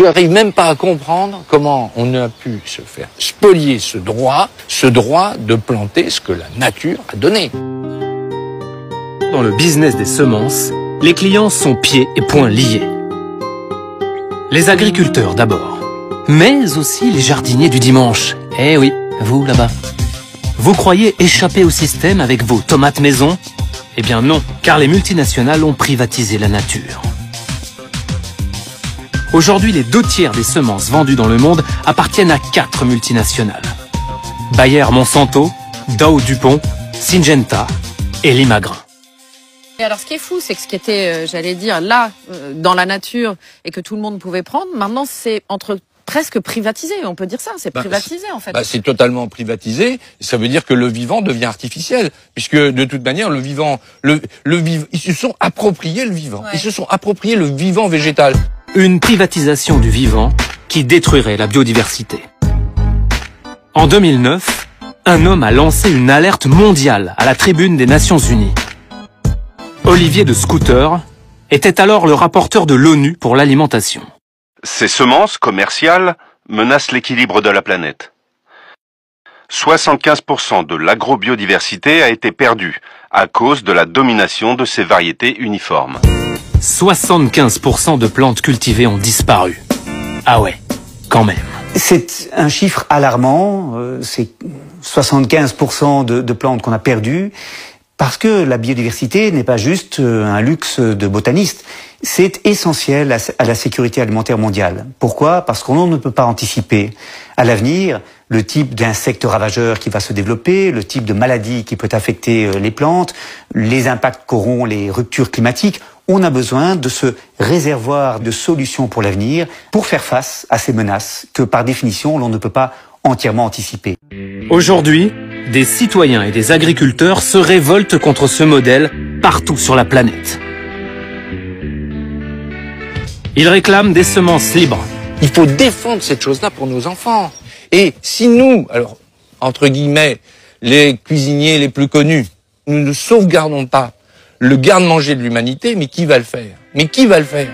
je n'arrive même pas à comprendre comment on a pu se faire spolier ce droit de planter ce que la nature a donné. Dans le business des semences, les clients sont pieds et poings liés. Les agriculteurs d'abord, mais aussi les jardiniers du dimanche. Eh oui, vous là-bas. Vous croyez échapper au système avec vos tomates maison? Eh bien non, car les multinationales ont privatisé la nature. Aujourd'hui, les 2/3 des semences vendues dans le monde appartiennent à 4 multinationales. Bayer Monsanto, Dow DuPont, Syngenta et Limagrain. Et alors, ce qui est fou, c'est que ce qui était, j'allais dire, là, dans la nature, et que tout le monde pouvait prendre, maintenant, c'est presque privatisé. On peut dire ça, c'est privatisé, en fait. C'est totalement privatisé. Ça veut dire que le vivant devient artificiel. Puisque, de toute manière, le vivant, ils se sont appropriés le vivant. Ouais. Ils se sont appropriés le vivant végétal. Une privatisation du vivant qui détruirait la biodiversité. En 2009, un homme a lancé une alerte mondiale à la tribune des Nations Unies. Olivier de Scooter était alors le rapporteur de l'ONU pour l'alimentation. Ces semences commerciales menacent l'équilibre de la planète. 75% de l'agrobiodiversité a été perdue à cause de la domination de ces variétés uniformes. 75% de plantes cultivées ont disparu. Ah ouais, quand même. C'est un chiffre alarmant, c'est 75% de plantes qu'on a perdues, parce que la biodiversité n'est pas juste un luxe de botanistes, c'est essentiel à la sécurité alimentaire mondiale. Pourquoi? Parce qu'on ne peut pas anticiper à l'avenir le type d'insectes ravageurs qui va se développer, le type de maladie qui peut affecter les plantes, les impacts qu'auront les ruptures climatiques. On a besoin de ce réservoir de solutions pour l'avenir pour faire face à ces menaces que, par définition, l'on ne peut pas entièrement anticiper. Aujourd'hui, des citoyens et des agriculteurs se révoltent contre ce modèle partout sur la planète. Ils réclament des semences libres. Il faut défendre cette chose-là pour nos enfants. Et si nous, alors, entre guillemets, les cuisiniers les plus connus, nous ne sauvegardons pas le garde-manger de l'humanité, mais qui va le faire? Mais qui va le faire?